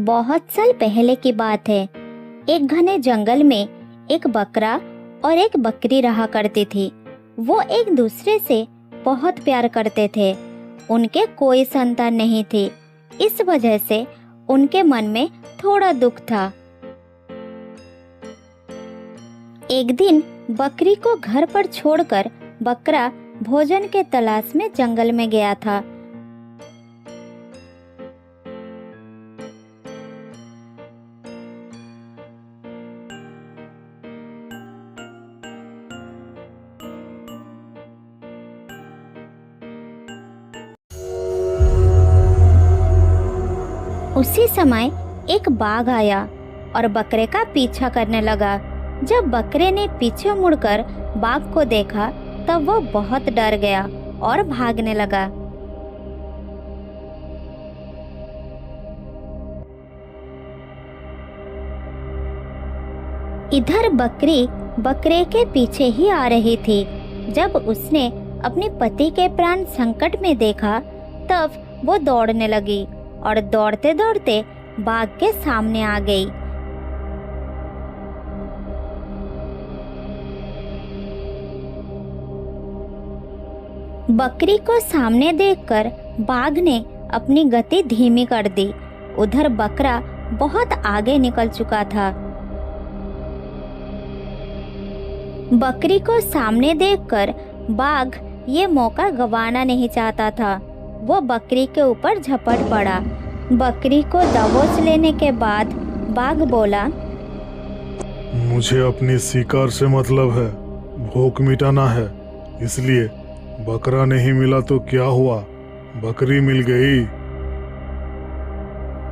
बहुत साल पहले की बात है। एक घने जंगल में एक बकरा और एक बकरी रहा करती थी। वो एक दूसरे से बहुत प्यार करते थे। उनके कोई संतान नहीं थी। इस वजह से उनके मन में थोड़ा दुख था। एक दिन बकरी को घर पर छोड़कर बकरा भोजन के तलाश में जंगल में गया था। उसी समय एक बाघ आया और बकरे का पीछा करने लगा। जब बकरे ने पीछे मुड़कर बाघ को देखा तब वो बहुत डर गया और भागने लगा। इधर बकरी बकरे के पीछे ही आ रही थी। जब उसने अपने पति के प्राण संकट में देखा तब वो दौड़ने लगी और दौड़ते दौड़ते बाघ के सामने आ गई। बकरी को सामने देखकर बाघ ने अपनी गति धीमी कर दी। उधर बकरा बहुत आगे निकल चुका था। बकरी को सामने देखकर बाघ ये मौका गंवाना नहीं चाहता था। वो बकरी के ऊपर झपट पड़ा। बकरी को दबोच लेने के बाद बाघ बोला, मुझे अपनी शिकार से मतलब है, भूख मिटाना है। इसलिए बकरा नहीं मिला तो क्या हुआ, बकरी मिल गई।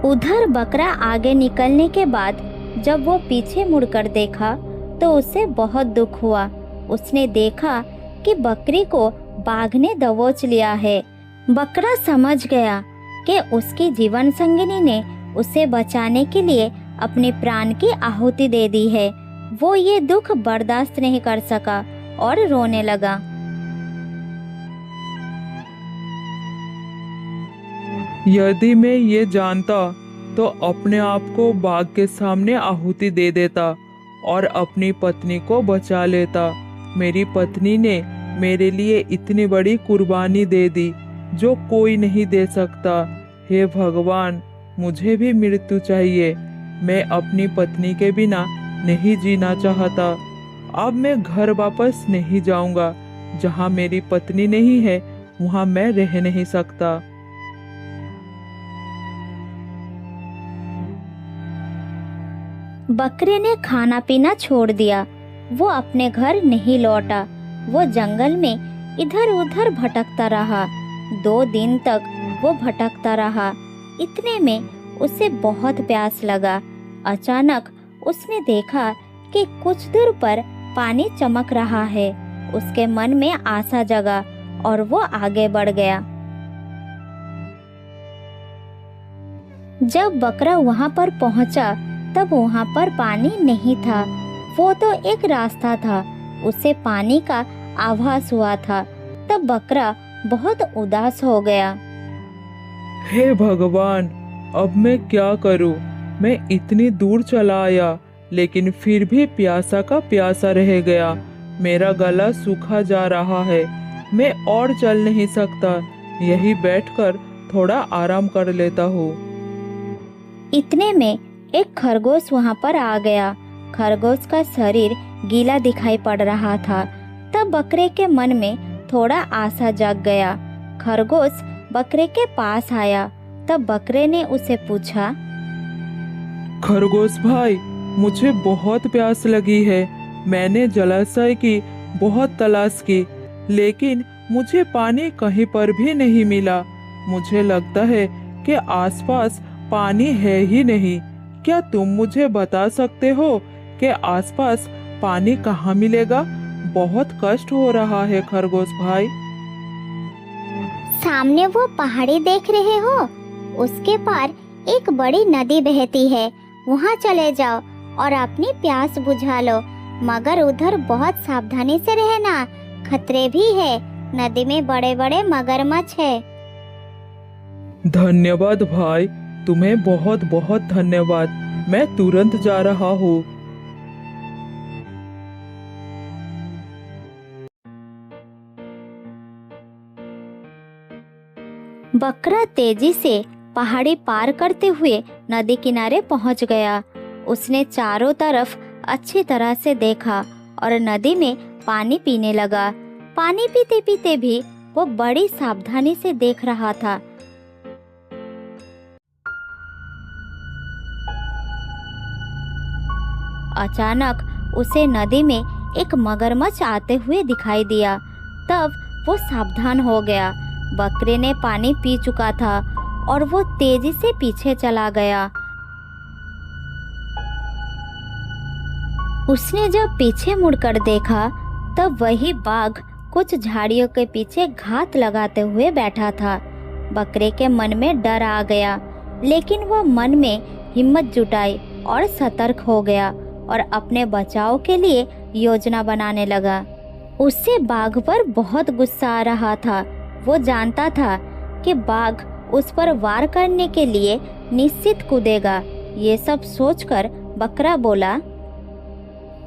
उधर बकरा आगे निकलने के बाद जब वो पीछे मुड़कर देखा तो उसे बहुत दुख हुआ। उसने देखा कि बकरी को बाघ ने दबोच लिया है। बकरा समझ गया कि उसकी जीवन संगिनी ने उसे बचाने के लिए अपने प्राण की आहुति दे दी है। वो ये दुख बर्दाश्त नहीं कर सका और रोने लगा। यदि मैं ये जानता तो अपने आप को बाघ के सामने आहुति दे देता और अपनी पत्नी को बचा लेता। मेरी पत्नी ने मेरे लिए इतनी बड़ी कुर्बानी दे दी जो कोई नहीं दे सकता। हे भगवान, मुझे भी मृत्यु चाहिए। मैं अपनी पत्नी के बिना नहीं जीना चाहता। अब मैं घर वापस नहीं जाऊंगा। जहाँ मेरी पत्नी नहीं है वहाँ मैं रह नहीं सकता। बकरे ने खाना पीना छोड़ दिया। वो अपने घर नहीं लौटा। वो जंगल में इधर उधर भटकता रहा। 2 दिन तक वो भटकता रहा। इतने में उसे बहुत प्यास लगा। अचानक उसने देखा कि कुछ दूर पर पानी चमक रहा है। उसके मन में आशा जगा और वो आगे बढ़ गया। जब बकरा वहां पर पहुंचा तब वहां पर पानी नहीं था। वो तो एक रास्ता था। उसे पानी का आभास हुआ था। तब बकरा बहुत उदास हो गया। हे भगवान, अब मैं क्या करूं? मैं इतनी दूर चला आया लेकिन फिर भी प्यासा का प्यासा रह गया। मेरा गला सूखा जा रहा है। मैं और चल नहीं सकता। यहीं बैठकर थोड़ा आराम कर लेता हूँ। इतने में एक खरगोश वहां पर आ गया। खरगोश का शरीर गीला दिखाई पड़ रहा था। तब बकरे के मन में थोड़ा आशा जग गया। खरगोश बकरे के पास आया। तब बकरे ने उसे पूछा, खरगोश भाई, मुझे बहुत प्यास लगी है। मैंने जलाशय की बहुत तलाश की लेकिन मुझे पानी कहीं पर भी नहीं मिला। मुझे लगता है कि आसपास पानी है ही नहीं। क्या तुम मुझे बता सकते हो कि आसपास पानी कहाँ मिलेगा? बहुत कष्ट हो रहा है खरगोश भाई। सामने वो पहाड़ी देख रहे हो? उसके पार एक बड़ी नदी बहती है। वहाँ चले जाओ और अपनी प्यास बुझा लो। मगर उधर बहुत सावधानी से रहना, खतरे भी है। नदी में बड़े बड़े मगरमच्छ है। धन्यवाद भाई, तुम्हें बहुत बहुत धन्यवाद। मैं तुरंत जा रहा हूँ। बकरा तेजी से पहाड़ी पार करते हुए नदी किनारे पहुंच गया। उसने चारों तरफ अच्छी तरह से देखा और नदी में पानी पीने लगा। पानी पीते पीते भी वो बड़ी सावधानी से देख रहा था। अचानक उसे नदी में एक मगरमच्छ आते हुए दिखाई दिया। तब वो सावधान हो गया। बकरे ने पानी पी चुका था और वो तेजी से पीछे चला गया। उसने जब पीछे मुड़कर देखा तब वही बाघ कुछ झाड़ियों के पीछे घात लगाते हुए बैठा था। बकरे के मन में डर आ गया, लेकिन वह मन में हिम्मत जुटाई और सतर्क हो गया और अपने बचाव के लिए योजना बनाने लगा। उससे बाघ पर बहुत गुस्सा आ रहा था। वो जानता था कि बाघ उस पर वार करने के लिए निश्चित कूदेगा। ये सब सोचकर बकरा बोला,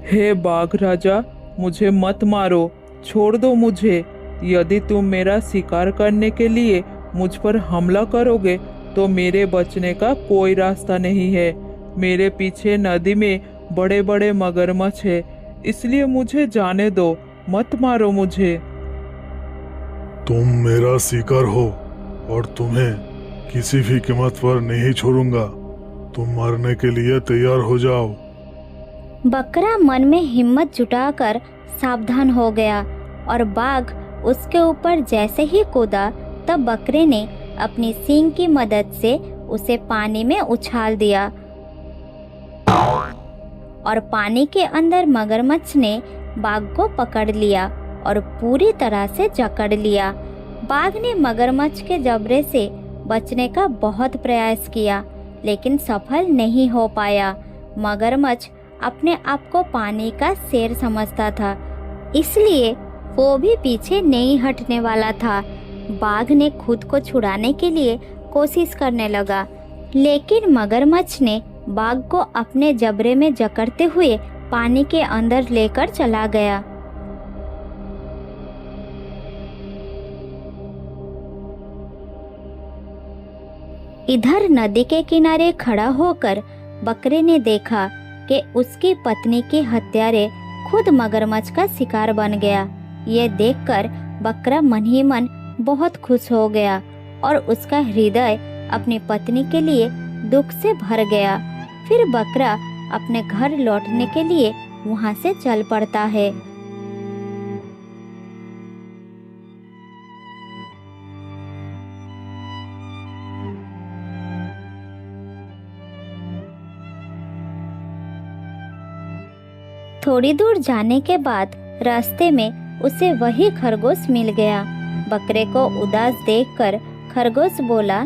हे बाघ राजा, मुझे मत मारो, छोड़ दो मुझे। यदि तुम मेरा शिकार करने के लिए मुझ पर हमला करोगे तो मेरे बचने का कोई रास्ता नहीं है। मेरे पीछे नदी में बड़े बड़े मगरमच्छ है, इसलिए मुझे जाने दो, मत मारो मुझे। तुम मेरा शिकार हो और तुम्हें किसी भी कीमत पर नहीं छोड़ूंगा। तुम मरने के लिए तैयार हो जाओ। बकरा मन में हिम्मत जुटाकर सावधान हो गया और बाघ उसके ऊपर जैसे ही कूदा तब बकरे ने अपनी सींग की मदद से उसे पानी में उछाल दिया और पानी के अंदर मगरमच्छ ने बाघ को पकड़ लिया और पूरी तरह से जकड़ लिया। बाघ ने मगरमच्छ के जबड़े से बचने का बहुत प्रयास किया, लेकिन सफल नहीं हो पाया। मगरमच्छ अपने आप को पानी का शेर समझता था, इसलिए वो भी पीछे नहीं हटने वाला था। बाघ ने खुद को छुड़ाने के लिए कोशिश करने लगा, लेकिन मगरमच्छ ने बाघ को अपने जबड़े में जकड़ते हुए पानी के अंदर लेकर चला गया। इधर नदी के किनारे खड़ा होकर बकरे ने देखा कि उसकी पत्नी के हत्यारे खुद मगरमच्छ का शिकार बन गया। ये देखकर बकरा मन ही मन बहुत खुश हो गया और उसका हृदय अपनी पत्नी के लिए दुख से भर गया। फिर बकरा अपने घर लौटने के लिए वहां से चल पड़ता है। थोड़ी दूर जाने के बाद रास्ते में उसे वही खरगोश मिल गया। बकरे को उदास देखकर खरगोश बोला,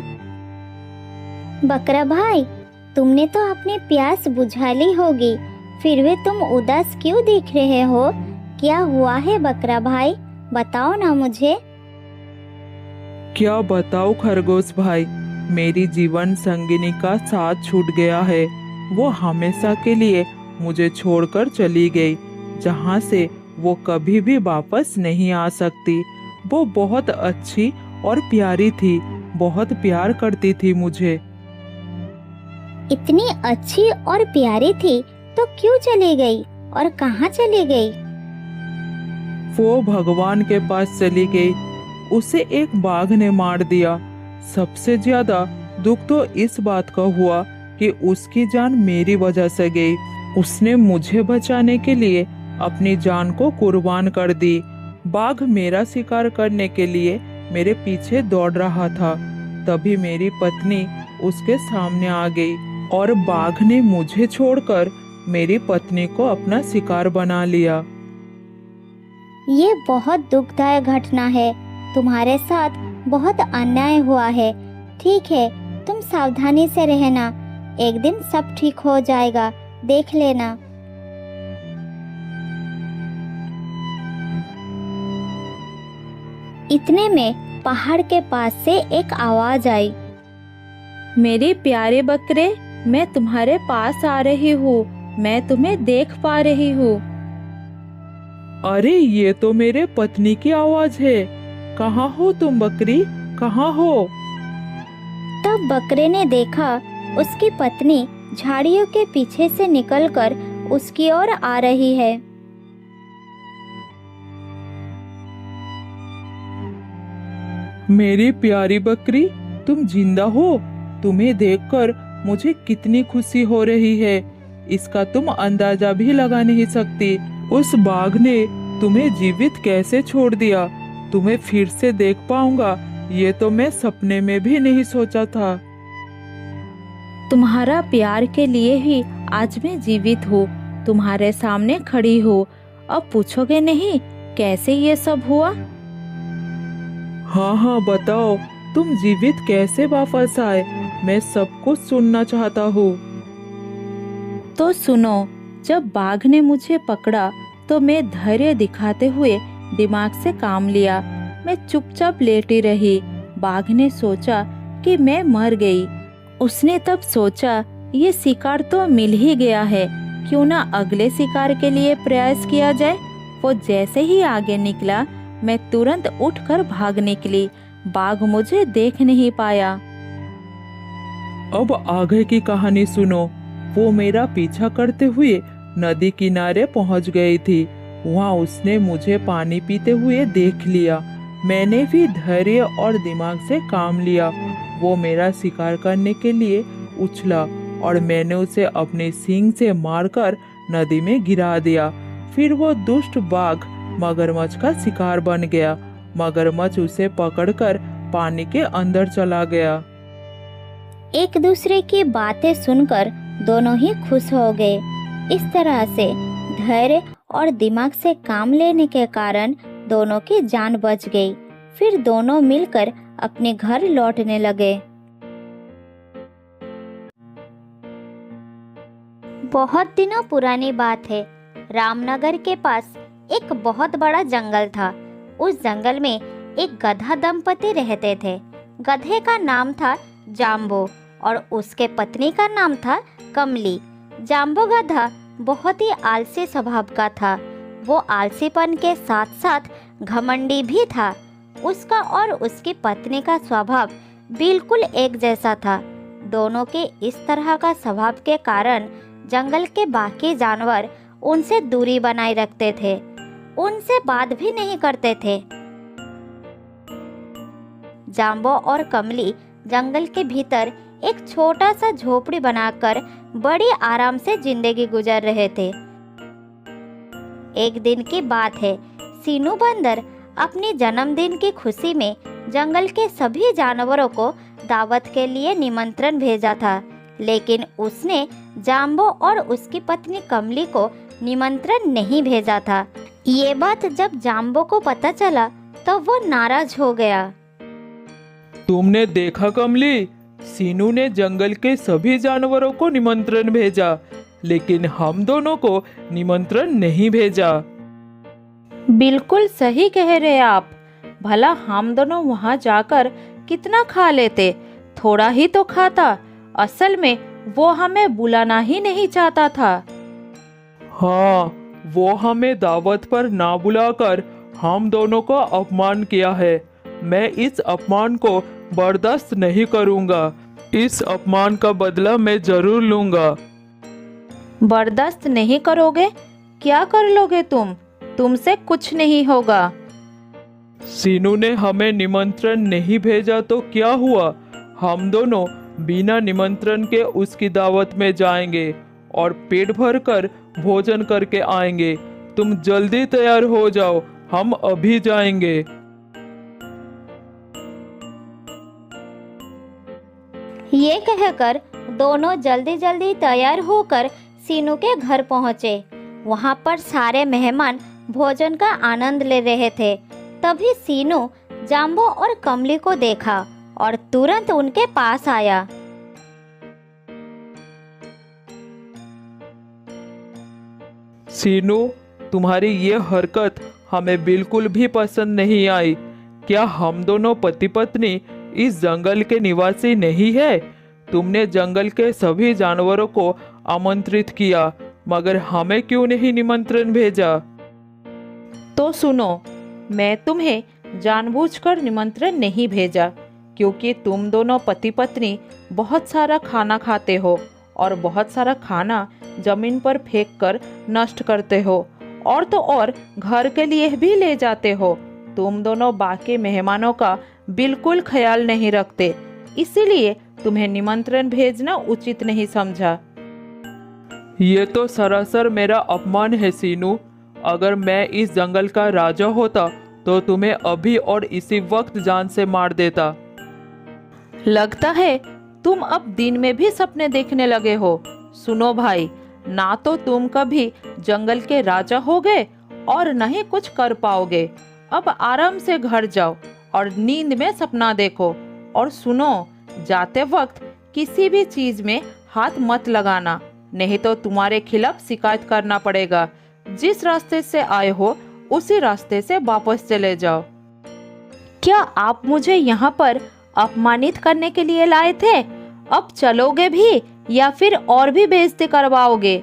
बकरा भाई, तुमने तो अपनी प्यास बुझा ली होगी, फिर भी तुम उदास क्यों दिख रहे हो? क्या हुआ है बकरा भाई, बताओ ना मुझे। क्या बताओ खरगोश भाई, मेरी जीवन संगिनी का साथ छूट गया है। वो हमेशा के लिए मुझे छोड़कर चली गई, जहाँ से वो कभी भी वापस नहीं आ सकती। वो बहुत अच्छी और प्यारी थी, बहुत प्यार करती थी मुझे। इतनी अच्छी और प्यारी थी तो क्यों चली गई और कहाँ चली गई? वो भगवान के पास चली गई। उसे एक बाघ ने मार दिया। सबसे ज्यादा दुख तो इस बात का हुआ कि उसकी जान मेरी वजह से गई। उसने मुझे बचाने के लिए अपनी जान को कुर्बान कर दी। बाघ मेरा शिकार करने के लिए मेरे पीछे दौड़ रहा था। तभी मेरी पत्नी उसके सामने आ गई और बाघ ने मुझे छोड़कर मेरी पत्नी को अपना शिकार बना लिया। ये बहुत दुखदायक घटना है। तुम्हारे साथ बहुत अन्याय हुआ है। ठीक है, तुम सावधानी से रहना, एक दिन सब ठीक हो जाएगा, देख लेना। इतने में पहाड़ के पास से एक आवाज आई, मेरे प्यारे बकरे, मैं तुम्हारे पास आ रही हूँ। मैं तुम्हें देख पा रही हूँ। अरे ये तो मेरे पत्नी की आवाज है। कहाँ हो तुम बकरी, कहाँ हो? तब बकरे ने देखा उसकी पत्नी झाड़ियों के पीछे से निकलकर उसकी ओर आ रही है। मेरी प्यारी बकरी, तुम जिंदा हो? तुम्हें देखकर मुझे कितनी खुशी हो रही है, इसका तुम अंदाजा भी लगा नहीं सकती। उस बाघ ने तुम्हें जीवित कैसे छोड़ दिया? तुम्हें फिर से देख पाऊंगा, ये तो मैं सपने में भी नहीं सोचा था। तुम्हारा प्यार के लिए ही आज मैं जीवित हूँ, तुम्हारे सामने खड़ी हूँ। अब पूछोगे नहीं कैसे ये सब हुआ? हाँ हाँ बताओ, तुम जीवित कैसे वापस आए? मैं सब कुछ सुनना चाहता हूँ। तो सुनो, जब बाघ ने मुझे पकड़ा तो मैं धैर्य दिखाते हुए दिमाग से काम लिया। मैं चुपचाप लेटी रही। बाघ ने सोचा कि मैं मर गई। उसने तब सोचा ये शिकार तो मिल ही गया है, क्यों ना अगले शिकार के लिए प्रयास किया जाए। वो जैसे ही आगे निकला, मैं तुरंत उठकर भाग निकली। बाघ मुझे देख नहीं पाया। अब आगे की कहानी सुनो। वो मेरा पीछा करते हुए नदी किनारे पहुंच गई थी। वहां उसने मुझे पानी पीते हुए देख लिया। मैंने भी धैर्य और दिमाग से काम लिया। वो मेरा शिकार करने के लिए उछला और मैंने उसे अपने सींग से मारकर नदी में गिरा दिया। फिर वो दुष्ट बाघ मगरमच्छ का शिकार बन गया। मगरमच्छ उसे पकड़कर पानी के अंदर चला गया। एक दूसरे की बातें सुनकर दोनों ही खुश हो गए। इस तरह से धैर्य और दिमाग से काम लेने के कारण दोनों की जान बच गई। फिर दोनों मिलकर अपने घर लौटने लगे। बहुत दिनों पुरानी बात है। रामनगर के पास एक बहुत बड़ा जंगल था। उस जंगल में एक गधा दंपति रहते थे। गधे का नाम था जाम्बो और उसके पत्नी का नाम था कमली। जाम्बो गधा बहुत ही आलसी स्वभाव का था। वो आलसीपन के साथ साथ घमंडी भी था। उसका और उसकी पत्नी का स्वभाव बिल्कुल एक जैसा था। दोनों के इस तरह का स्वभाव के कारण जंगल के बाकी जानवर उनसे दूरी बनाए रखते थे, उनसे बात भी नहीं करते थे। जाम्बो और कमली जंगल के भीतर एक छोटा सा झोपड़ी बनाकर बड़ी आराम से जिंदगी गुजार रहे थे। एक दिन की बात है। सीनू बंदर अपने जन्मदिन की खुशी में जंगल के सभी जानवरों को दावत के लिए निमंत्रण भेजा था, लेकिन उसने जाम्बो और उसकी पत्नी कमली को निमंत्रण नहीं भेजा था। ये बात जब जाम्बो को पता चला तो वो नाराज हो गया। तुमने देखा कमली, सीनू ने जंगल के सभी जानवरों को निमंत्रण भेजा, लेकिन हम दोनों को निमंत्रण नहीं भेजा। बिल्कुल सही कह रहे आप। भला हम दोनों वहां जाकर कितना खा लेते, थोड़ा ही तो खाता। असल में वो हमें बुलाना ही नहीं चाहता था। हाँ, वो हमें दावत पर ना बुलाकर हम दोनों का अपमान किया है। मैं इस अपमान को बर्दाश्त नहीं करूंगा। इस अपमान का बदला मैं जरूर लूंगा। बर्दाश्त नहीं करोगे? क्या कर लोगे तुम? तुमसे कुछ नहीं होगा। सीनू ने हमें निमंत्रण नहीं भेजा तो क्या हुआ? हम दोनों बिना निमंत्रण के उसकी दावत में जाएंगे और पेट भर कर भोजन करके आएंगे। तुम जल्दी तैयार हो जाओ, हम अभी जाएंगे। ये कहकर दोनों जल्दी जल्दी तैयार होकर सीनू के घर पहुंचे। वहां पर सारे मेहमान भोजन का आनंद ले रहे थे। तभी सीनू जाम्बो और कमली को देखा और तुरंत उनके पास आया। सीनू, तुम्हारी ये हरकत हमें बिल्कुल भी पसंद नहीं आई। क्या हम दोनों पति पत्नी इस जंगल के निवासी नहीं है? तुमने जंगल के सभी जानवरों को आमंत्रित किया, मगर हमें क्यों नहीं निमंत्रण भेजा? तो सुनो, मैं तुम्हें जानबूझकर निमंत्रण नहीं भेजा, क्योंकि तुम दोनों पति पत्नी बहुत सारा खाना खाते हो और बहुत सारा खाना जमीन पर फेंक कर नष्ट करते हो, और तो और घर के लिए भी ले जाते हो। तुम दोनों बाकी मेहमानों का बिल्कुल ख्याल नहीं रखते, इसीलिए तुम्हें निमंत्रण भेजना उचित नहीं समझा। ये तो सरासर मेरा अपमान है सीनू। अगर मैं इस जंगल का राजा होता तो तुम्हें अभी और इसी वक्त जान से मार देता। लगता है तुम अब दिन में भी सपने देखने लगे हो। सुनो भाई, ना तो तुम कभी जंगल के राजा होगे और न ही कुछ कर पाओगे। अब आराम से घर जाओ और नींद में सपना देखो। और सुनो, जाते वक्त किसी भी चीज में हाथ मत लगाना, नहीं तो तुम्हारे खिलाफ शिकायत करना पड़ेगा। जिस रास्ते से आए हो उसी रास्ते से वापस चले जाओ। क्या आप मुझे यहाँ पर अपमानित करने के लिए लाए थे? अब चलोगे भी या फिर और भी बेइज्जती करवाओगे?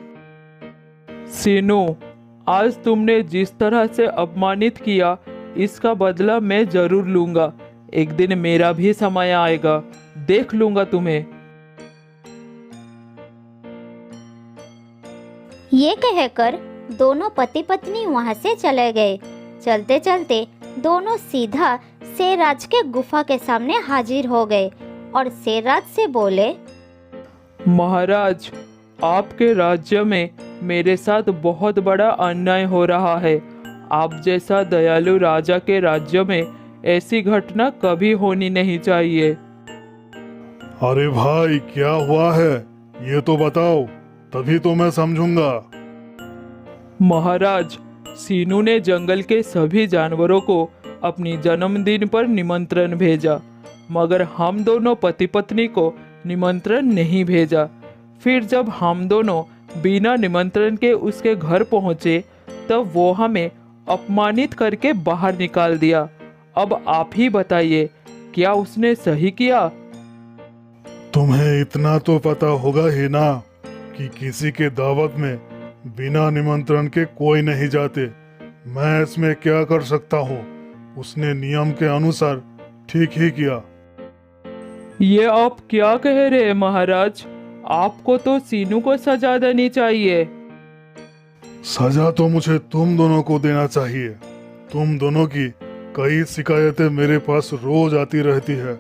सीनू, आज तुमने जिस तरह से अपमानित किया, इसका बदला मैं जरूर लूंगा। एक दिन मेरा भी समय आएगा, देख लूंगा तुम्हें। ये कहकर दोनों पति पत्नी वहां से चले गए। चलते चलते दोनों सीधा शेरराज के गुफा के सामने हाजिर हो गए और शेरराज से बोले, महाराज, आपके राज्य में मेरे साथ बहुत बड़ा अन्याय हो रहा है। आप जैसा दयालु राजा के राज्य में ऐसी घटना कभी होनी नहीं चाहिए। अरे भाई, क्या हुआ है ये तो बताओ, तभी तो मैं समझूंगा। महाराज, सीनू ने जंगल के सभी जानवरों को अपनी जन्मदिन पर निमंत्रण भेजा, मगर हम दोनों पति पत्नी को निमंत्रण नहीं भेजा। फिर जब हम दोनों बिना निमंत्रण के उसके घर पहुंचे, तब वो हमें अपमानित करके बाहर निकाल दिया। अब आप ही बताइए, क्या उसने सही किया? तुम्हें इतना तो पता होगा ही ना कि किसी के दावत में बिना निमंत्रण के कोई नहीं जाते। मैं इसमें क्या कर सकता हूँ? उसने नियम के अनुसार ठीक ही किया। ये आप क्या कह रहे हैं महाराज? आपको तो सीनू को सजा देनी चाहिए। सजा तो मुझे तुम दोनों को देना चाहिए। तुम दोनों की कई शिकायतें मेरे पास रोज आती रहती है।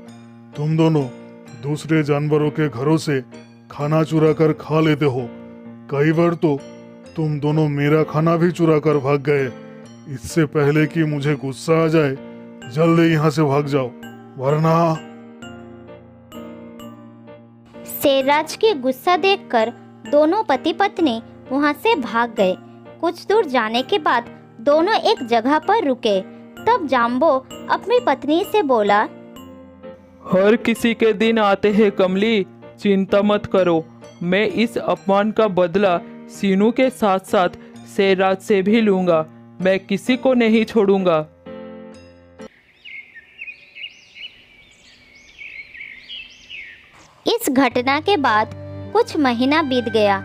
तुम दोनों दूसरे जानवरों के घरों से खाना चुरा कर खा लेते हो। कई बार तो तुम दोनों मेरा खाना भी चुरा कर भाग गए। इससे पहले कि मुझे गुस्सा आ जाए, जल्दी यहाँ से भाग जाओ, वरना। शेरराज की गुस्सा देखकर दोनों पति पत्नी वहां से भाग गए। कुछ दूर जाने के बाद दोनों एक जगह पर रुके। तब जाम्बो अपनी पत्नी से बोला, हर किसी के दिन आते हैं कमली, चिंता मत करो। मैं इस अपमान का बदला सीनू के साथ साथ शेरराज से भी लूंगा। मैं किसी को नहीं छोड़ूंगा। इस घटना के बाद कुछ महीना बीत गया।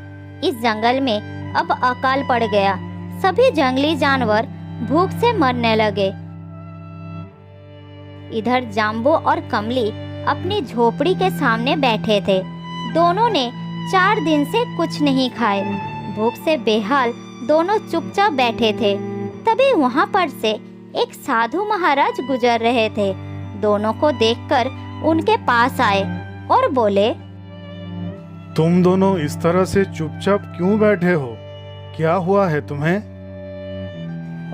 इस जंगल में अब अकाल पड़ गया। सभी जंगली जानवर भूख से मरने लगे। इधर जाम्बो और कमली अपनी झोपड़ी के सामने बैठे थे। दोनों ने 4 दिन से कुछ नहीं खाए। भूख से बेहाल दोनों चुपचाप बैठे थे। तभी वहां पर से एक साधु महाराज गुजर रहे थे। दोनों को देखकर उनके पास आए और बोले, तुम दोनों इस तरह से चुपचाप क्यों बैठे हो? क्या हुआ है तुम्हें?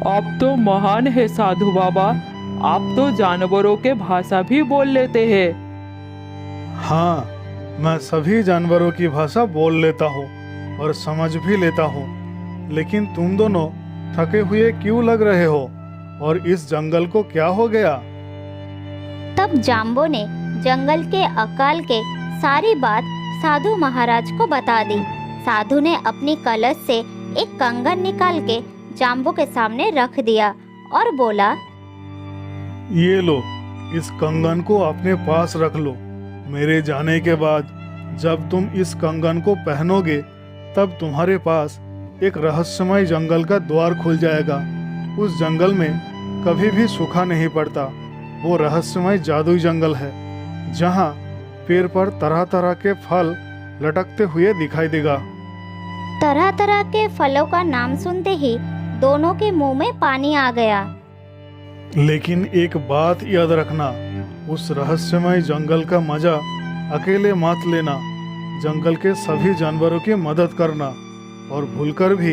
आप तो महान है साधु बाबा। आप तो जानवरों के भाषा भी बोल लेते हैं। हाँ, मैं सभी जानवरों की भाषा बोल लेता हूँ और समझ भी लेता हूँ। लेकिन तुम दोनों थके हुए क्यों लग रहे हो? और इस जंगल को क्या हो गया? तब जाम्बो ने जंगल के अकाल के सारी बात साधु महाराज को बता दी। साधु ने अपनी कलश से एक कंगन निकाल के जाम्बो के सामने रख दिया और बोला, ये लो, इस कंगन को अपने पास रख लो। मेरे जाने के बाद जब तुम इस कंगन को पहनोगे तब तुम्हारे पास एक रहस्यमय जंगल का द्वार खुल जाएगा। उस जंगल में कभी भी सूखा नहीं पड़ता। वो रहस्यमय जादुई जंगल है जहाँ पेड़ पर तरह तरह के फल लटकते हुए दिखाई देगा। तरह तरह के फलों का नाम सुनते ही दोनों के मुंह में पानी आ गया। लेकिन एक बात याद रखना, उस रहस्यमय जंगल का मजा अकेले मत लेना। जंगल के सभी जानवरों की मदद करना और भूलकर भी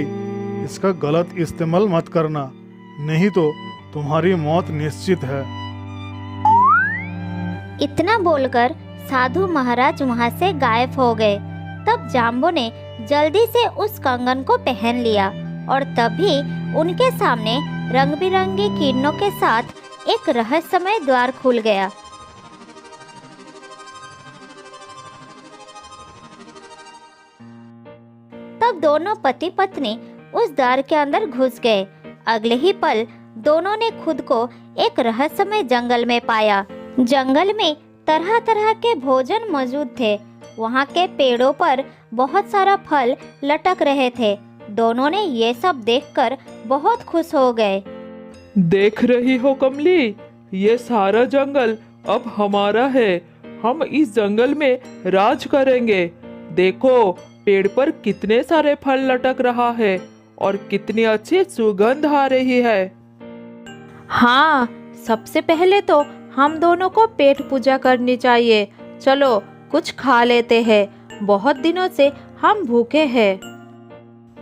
इसका गलत इस्तेमाल मत करना, नहीं तो तुम्हारी मौत निश्चित है। इतना बोलकर साधु महाराज वहां से गायब हो गए। तब जाम्बो ने जल्दी से उस कंगन को पहन लिया और तभी उनके सामने रंग बिरंगी किरणों के साथ एक रहस्यमय द्वार खुल गया। तब दोनों पति पत्नी उस द्वार के अंदर घुस गए। अगले ही पल दोनों ने खुद को एक रहस्यमय जंगल में पाया। जंगल में तरह तरह के भोजन मौजूद थे। वहाँ के पेड़ों पर बहुत सारा फल लटक रहे थे। दोनों ने ये सब देखकर बहुत खुश हो गए। देख रही हो कमली, ये सारा जंगल अब हमारा है। हम इस जंगल में राज करेंगे। देखो, पेड़ पर कितने सारे फल लटक रहा है और कितनी अच्छी सुगंध आ रही है। हाँ, सबसे पहले तो हम दोनों को पेट पूजा करनी चाहिए। चलो कुछ खा लेते हैं, बहुत दिनों से हम भूखे हैं।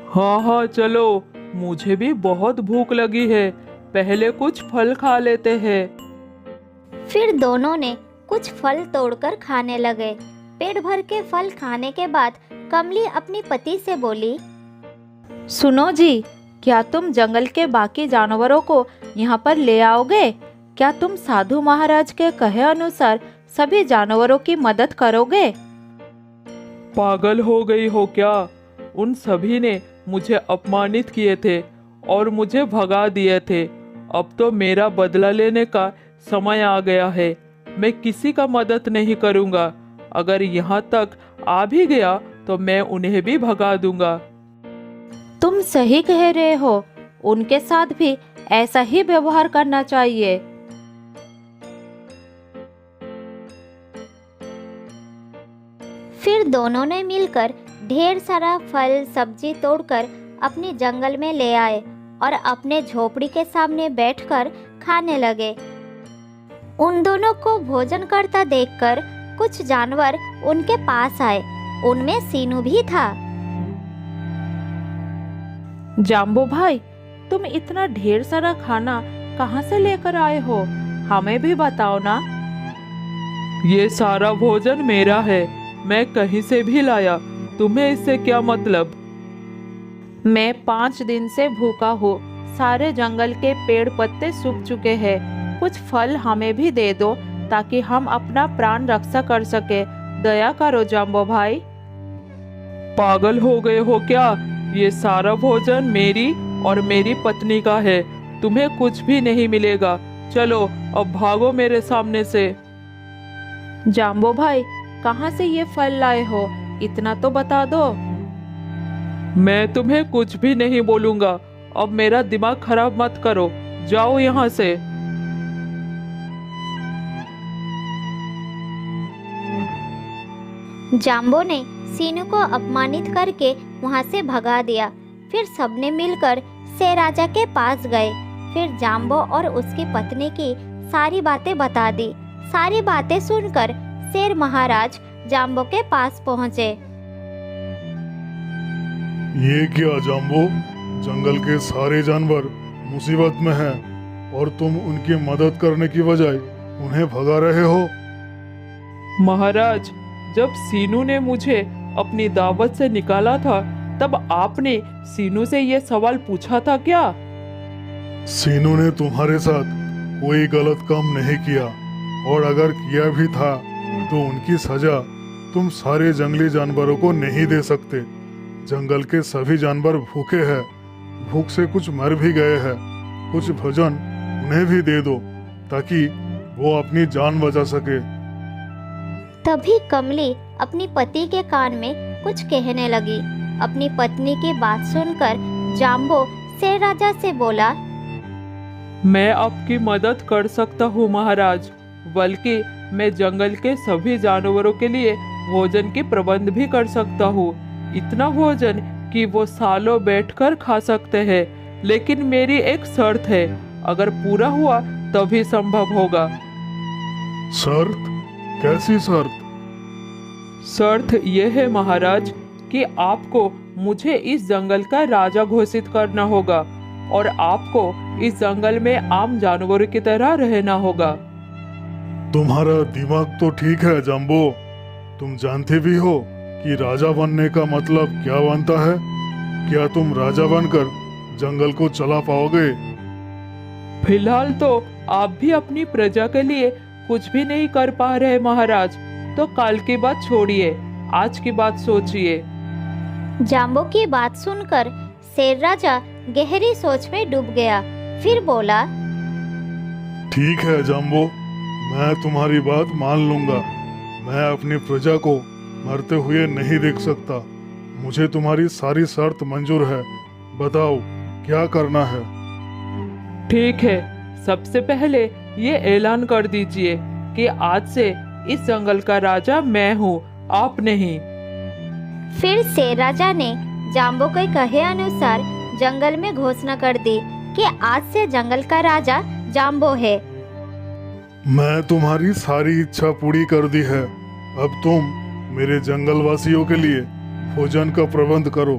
हाँ हाँ चलो, मुझे भी बहुत भूख लगी है। पहले कुछ फल खा लेते हैं। फिर दोनों ने कुछ फल तोड़कर खाने लगे। पेट भर के फल खाने के बाद कमली अपनी पति से बोली, सुनो जी, क्या तुम जंगल के बाकी जानवरों को यहाँ पर ले आओगे? क्या तुम साधु महाराज के कहे अनुसार सभी जानवरों की मदद करोगे? पागल हो गई हो क्या? उन सभी ने मुझे अपमानित किए थे और मुझे भगा दिए थे। अब तो मेरा बदला लेने का समय आ गया है। मैं किसी का मदद नहीं करूँगा। अगर यहाँ तक आ भी गया तो मैं उन्हें भी भगा दूंगा। तुम सही कह रहे हो, उनके साथ भी ऐसा ही व्यवहार करना चाहिए। फिर दोनों ने मिलकर ढेर सारा फल सब्जी तोड़कर अपने जंगल में ले आए और अपने झोपड़ी के सामने बैठकर खाने लगे। उन दोनों को भोजन करता देखकर कुछ जानवर उनके पास आए। उनमें सीनू भी था। जाम्बो भाई, तुम इतना ढेर सारा खाना कहाँ से लेकर आए हो? हमें भी बताओ ना। ये सारा भोजन मेरा है, मैं कहीं से भी लाया। तुम्हें इससे क्या मतलब? मैं 5 दिन से भूखा हूँ। सारे जंगल के पेड़ पत्ते सूख चुके हैं। कुछ फल हमें भी दे दो ताकि हम अपना प्राण रक्षा कर सके। दया करो जाम्बो भाई। पागल हो गए हो क्या? ये सारा भोजन मेरी और मेरी पत्नी का है। तुम्हें कुछ भी नहीं मिलेगा। चलो अब भागो मेरे सामने से। जाम्बो भाई, कहाँ से ये फल लाए हो? इतना तो बता दो। मैं तुम्हें कुछ भी नहीं बोलूंगा। अब मेरा दिमाग खराब मत करो। जाओ यहाँ से। जाम्बो ने सीनू को अपमानित करके वहां से भगा दिया। फिर सबने मिलकर शेर राजा के पास गए। फिर जाम्बो और उसकी पत्नी की सारी बातें बता दी। सारी बातें सुनकर शेर महाराज जाम्बो के पास पहुंचे। ये क्या जाम्बो, जंगल के सारे जानवर मुसीबत में हैं और तुम उनकी मदद करने की बजाय उन्हें भगा रहे हो। महाराज, जब सीनू ने मुझे अपनी दावत से निकाला था तब आपने सीनू से ये सवाल पूछा था क्या? सीनू ने तुम्हारे साथ कोई गलत काम नहीं किया और अगर किया भी था तो उनकी सजा तुम सारे जंगली जानवरों को नहीं दे सकते। जंगल के सभी जानवर भूखे हैं, भूख से कुछ मर भी गए हैं। कुछ भोजन उन्हें भी दे दो ताकि वो अपनी जान बचा सके। तभी कमली अपनी पति के कान में कुछ कहने लगी। अपनी पत्नी की बात सुनकर जाम्बो शेर राजा से बोला, मैं आपकी मदद कर सकता हूँ महाराज, बल्कि मैं जंगल के सभी जानवरों के लिए भोजन के प्रबंध भी कर सकता हूँ। इतना भोजन कि वो सालों बैठकर खा सकते हैं। लेकिन मेरी एक शर्त है, अगर पूरा हुआ तभी संभव होगा। शर्त? कैसी शर्त? शर्त यह है महाराज कि आपको मुझे इस जंगल का राजा घोषित करना होगा और आपको इस जंगल में आम जानवरों की तरह रहना होगा। तुम्हारा दिमाग तो ठीक है जाम्बो। तुम जानते भी हो कि राजा बनने का मतलब क्या बनता है। क्या तुम राजा बनकर जंगल को चला पाओगे? फिलहाल तो आप भी अपनी प्रजा के लिए कुछ भी नहीं कर पा रहे महाराज, तो कल की बात छोड़िए, आज की बात सोचिए। जाम्बो की बात सुनकर शेर राजा गहरी सोच में डूब गया। फिर बोला, ठीक है जाम्बो, मैं तुम्हारी बात मान लूंगा। मैं अपनी प्रजा को मरते हुए नहीं देख सकता। मुझे तुम्हारी सारी शर्त मंजूर है। बताओ क्या करना है। ठीक है, सबसे पहले ये ऐलान कर दीजिए कि आज से इस जंगल का राजा मैं हूँ, आप नहीं। फिर शेर राजा ने जाम्बो के कहे अनुसार जंगल में घोषणा कर दी कि आज से जंगल का राजा जाम्बो है। मैं तुम्हारी सारी इच्छा पूरी कर दी है। अब तुम मेरे जंगल वासियों के लिए भोजन का प्रबंध करो।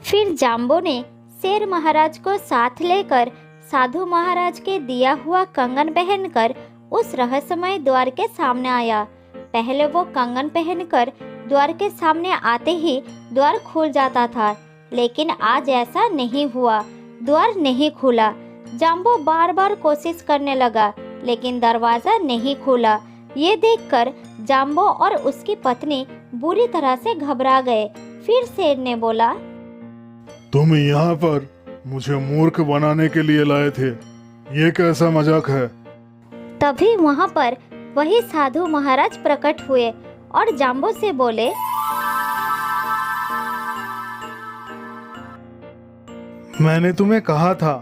फिर जाम्बो ने शेर महाराज को साथ लेकर साधु महाराज के दिया हुआ कंगन पहनकर उस रहस्यमय द्वार के सामने आया। पहले वो कंगन पहनकर द्वार के सामने आते ही द्वार खुल जाता था, लेकिन आज ऐसा नहीं हुआ। द्वार नहीं खुला। जाम्बो बार बार कोशिश करने लगा, लेकिन दरवाजा नहीं खुला। ये देखकर जाम्बो और उसकी पत्नी बुरी तरह से घबरा गए। फिर शेर ने बोला, तुम यहाँ पर मुझे मूर्ख बनाने के लिए लाए थे। ये कैसा मजाक है? तभी वहाँ पर वही साधु महाराज प्रकट हुए और जाम्बो से बोले, मैंने तुम्हें कहा था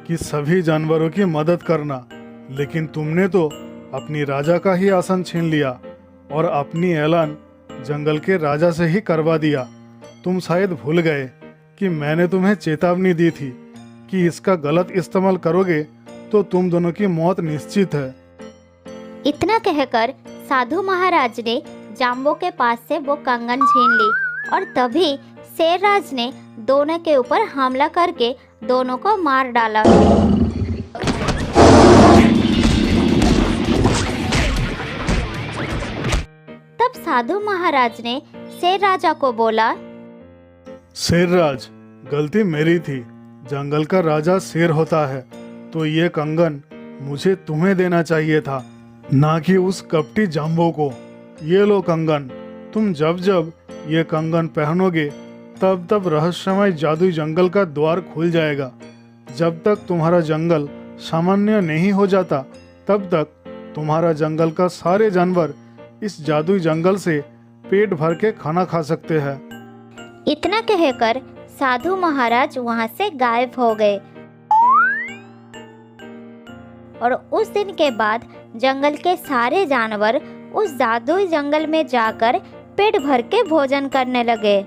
कि सभी जानवरों की मदद करना, लेकिन तुमने तो अपनी राजा का ही आसन छीन लिया और अपनी ऐलान जंगल के राजा से ही करवा दिया। तुम शायद भूल गए कि मैंने तुम्हें चेतावनी दी थी कि इसका गलत इस्तेमाल करोगे तो तुम दोनों की मौत निश्चित है। इतना कहकर साधु महाराज ने जाम्बो के पास से वो कंगन छीन ली और तभी शेरराज ने दोनों के ऊपर हमला करके दोनों को मार डाला। तब साधु महाराज ने शेर राजा को बोला, शेरराज, गलती मेरी थी। जंगल का राजा शेर होता है, तो ये कंगन मुझे तुम्हें देना चाहिए था, ना कि उस कपटी जाम्बो को। ये लो कंगन। तुम जब जब ये कंगन पहनोगे तब तब रहस्यमय जादुई जंगल का द्वार खुल जाएगा। जब तक तुम्हारा जंगल सामान्य नहीं हो जाता तब तक तुम्हारा जंगल का सारे जानवर इस जादुई जंगल से पेट भर के खाना खा सकते हैं। इतना कहकर साधु महाराज वहां से गायब हो गए और उस दिन के बाद जंगल के सारे जानवर उस जादुई जंगल में जाकर पेट भर के भोजन करने लगे।